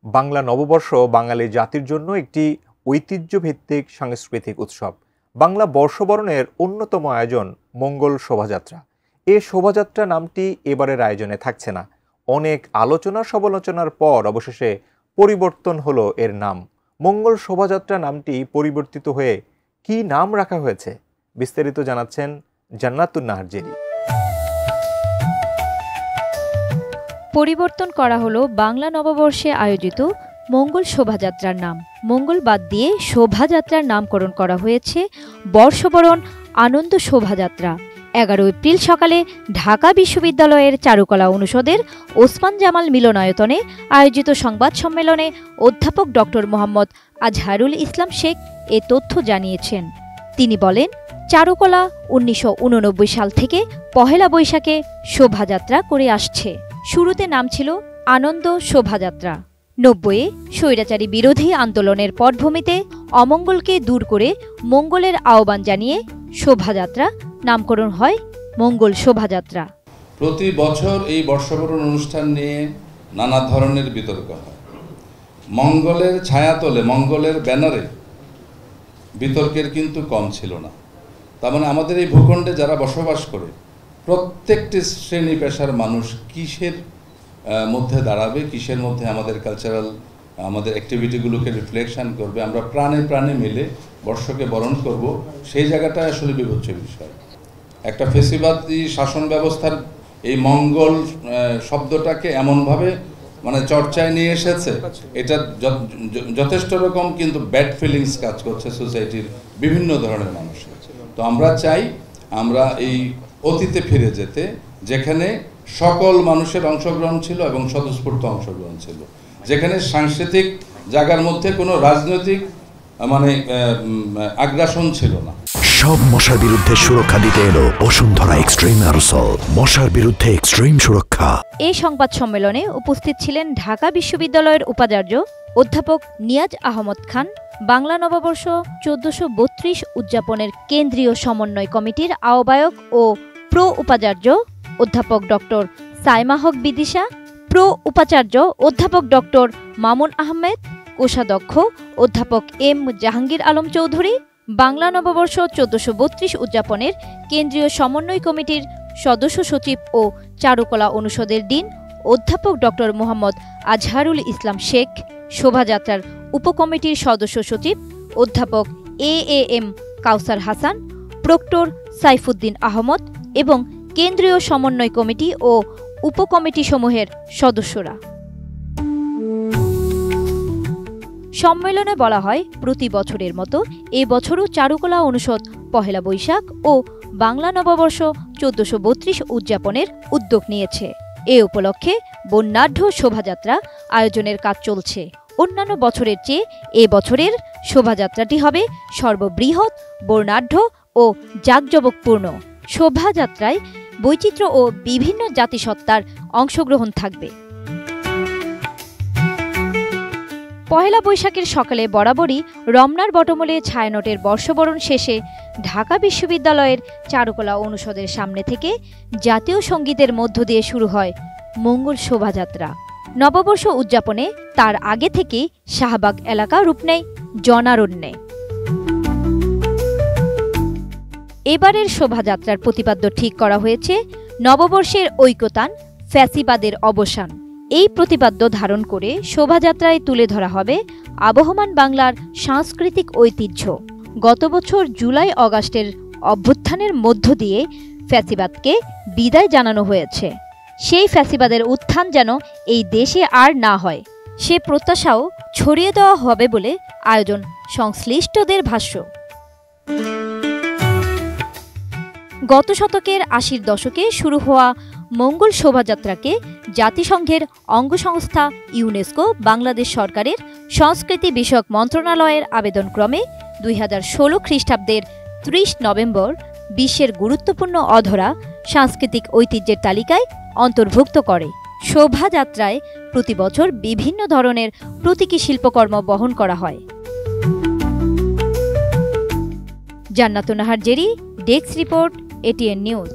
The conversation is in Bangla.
বাংলা নববর্ষ বাঙালি জাতির জন্য একটি ঐতিহ্যভিত্তিক সাংস্কৃতিক উৎসব। বাংলা বর্ষবরণের অন্যতম আয়োজন মঙ্গল শোভাযাত্রা। এ শোভাযাত্রা নামটি এবারের আয়োজনে থাকছে না। অনেক আলোচনা সমালোচনার পর অবশেষে পরিবর্তন হলো এর নাম। মঙ্গল শোভাযাত্রা নামটি পরিবর্তিত হয়ে কি নাম রাখা হয়েছে, বিস্তারিত জানাচ্ছেন জান্নাতুন নাহার জেরি। পরিবর্তন করা হলো বাংলা নববর্ষে আয়োজিত মঙ্গল শোভাযাত্রার নাম। মঙ্গল বাদ দিয়ে শোভাযাত্রার নামকরণ করা হয়েছে বর্ষবরণ আনন্দ শোভাযাত্রা। 11 এপ্রিল সকালে ঢাকা বিশ্ববিদ্যালয়ের চারুকলা অনুষদের ওসমান জামাল মিলনায়তনে আয়োজিত সংবাদ সম্মেলনে অধ্যাপক ডক্টর মোহাম্মদ আজহারুল ইসলাম শেখ এ তথ্য জানিয়েছেন। তিনি বলেন, চারুকলা 1989 সাল থেকে পহেলা বৈশাখে শোভাযাত্রা করে আসছে। শুরুতে নাম ছিল আনন্দ শোভাযাত্রা। 90-এ স্বৈরাচারী বিরোধী আন্দোলনের পটভূমিতে অমঙ্গলকে দূর করে মঙ্গলের আহ্বান জানিয়ে শোভাযাত্রা নামকরণ হয় মঙ্গল শোভাযাত্রা। প্রতি বছর এই বর্ষবরণ অনুষ্ঠান নিয়ে নানা ধরনের বিতর্ক হয়। মঙ্গলের ছায়াতলে, মঙ্গলের ব্যানারে বিতর্কের কিন্তু কম ছিল না। তার মানে আমাদের এই ভূখণ্ডে যারা বসবাস করে প্রত্যেকটি শ্রেণী পেশার মানুষ কিসের মধ্যে দাঁড়াবে, কিসের মধ্যে আমাদের কালচারাল আমাদের অ্যাক্টিভিটিগুলোকে রিফ্লেকশন করবে, আমরা প্রাণে প্রাণে মিলে বর্ষকে বরণ করব, সেই জায়গাটাই আসলে বিবেচ্য বিষয়। একটা ফেসিবাদী শাসন ব্যবস্থার এই মঙ্গল শব্দটাকে এমনভাবে মানে চর্চায় নিয়ে এসেছে, এটা যথেষ্ট রকম কিন্তু ব্যাড ফিলিংস কাজ করছে সোসাইটির বিভিন্ন ধরনের মানুষের। তো আমরা চাই আমরা এই অতীতে ফিরে যেতে, যেখানে সকল মানুষের অংশগ্রহণ ছিল এবং স্বতঃস্ফূর্ত অংশগ্রহণ ছিল, যেখানে সাংস্কৃতিক জায়গার মধ্যে কোনো রাজনৈতিক মানে আগ্রাসন ছিল না। সব মশার বিরুদ্ধে সুরক্ষা দিতে এলো বসুন্ধরা এক্সট্রিম অ্যারোসল, মশার বিরুদ্ধে এক্সট্রিম সুরক্ষা। এই সংবাদ সম্মেলনে উপস্থিত ছিলেন ঢাকা বিশ্ববিদ্যালয়ের উপাচার্য অধ্যাপক নিয়াজ আহমদ খান, বাংলা নববর্ষ 1432 উদযাপনের কেন্দ্রীয় সমন্বয় কমিটির আহ্বায়ক ও প্রো উপাচার্য অধ্যাপক ডক্টর সাইমা হক বিদিশা, প্রো উপাচার্য অধ্যাপক ডক্টর মামুন আহমেদ, কোষাধ্যক্ষ অধ্যাপক এম জাহাঙ্গীর আলম চৌধুরী, বাংলা নববর্ষ 1432 উদযাপনের কেন্দ্রীয় সমন্বয় কমিটির সদস্য সচিব ও চারুকলা অনুষদের ডিন অধ্যাপক ডক্টর মোহাম্মদ আজহারুল ইসলাম শেখ, শোভাযাত্রার উপকমিটির সদস্য সচিব অধ্যাপক এএম কাউসার হাসান, প্রক্টর সাইফুদ্দিন আহমদ এবং কেন্দ্রীয় সমন্বয় কমিটি ও উপকমিটিসমূহের সদস্যরা। সম্মেলনে বলা হয়, প্রতি বছরের মতো এ বছরও চারুকলা অনুষদ পহেলা বৈশাখ ও বাংলা নববর্ষ 1432 উদযাপনের উদ্যোগ নিয়েছে। এ উপলক্ষে বর্ণাঢ্য শোভাযাত্রা আয়োজনের কাজ চলছে। অন্যান্য বছরের চেয়ে এ বছরের শোভাযাত্রাটি হবে সর্ববৃহৎ, বর্ণাঢ্য ও জাঁকজমকপূর্ণ। শোভাযাত্রায় বৈচিত্র্য ও বিভিন্ন জাতিসত্তার অংশগ্রহণ থাকবে। পহেলা বৈশাখের সকালে বরাবরই রমনার বটমূলে ছায়ানটের বর্ষবরণ শেষে ঢাকা বিশ্ববিদ্যালয়ের চারুকলা অনুষদের সামনে থেকে জাতীয় সঙ্গীতের মধ্য দিয়ে শুরু হয় মঙ্গল শোভাযাত্রা। নববর্ষ উদযাপনে তার আগে থেকেই শাহবাগ এলাকা রূপ নেয় জনারণ্যে। এবারের শোভাযাত্রার প্রতিপাদ্য ঠিক করা হয়েছে নববর্ষের ঐকতান, ফ্যাসিবাদের অবসান। এই প্রতিপাদ্য ধারণ করে শোভাযাত্রায় তুলে ধরা হবে আবহমান বাংলার সাংস্কৃতিক ঐতিহ্য। গত বছর জুলাই অগাস্টের অভ্যুত্থানের মধ্য দিয়ে ফ্যাসিবাদকে বিদায় জানানো হয়েছে। সেই ফ্যাসিবাদের উত্থান যেন এই দেশে আর না হয়, সে প্রত্যাশাও ছড়িয়ে দেওয়া হবে বলে আয়োজন সংশ্লিষ্টদের ভাষ্য। গত শতকের 80-র দশকে শুরু হওয়া মঙ্গল শোভাযাত্রাকে জাতিসংঘের অঙ্গসংস্থা ইউনেস্কো বাংলাদেশ সরকারের সংস্কৃতি বিষয়ক মন্ত্রণালয়ের আবেদনক্রমে 2016 খ্রিস্টাব্দের 30 নভেম্বর বিশ্বের গুরুত্বপূর্ণ অধরা সাংস্কৃতিক ঐতিহ্যের তালিকায় অন্তর্ভুক্ত করে। শোভাযাত্রায় প্রতি বছর বিভিন্ন ধরনের প্রতীকী শিল্পকর্ম বহন করা হয়। জান্নাতুন Nahar Jerry, desk report, ATN news.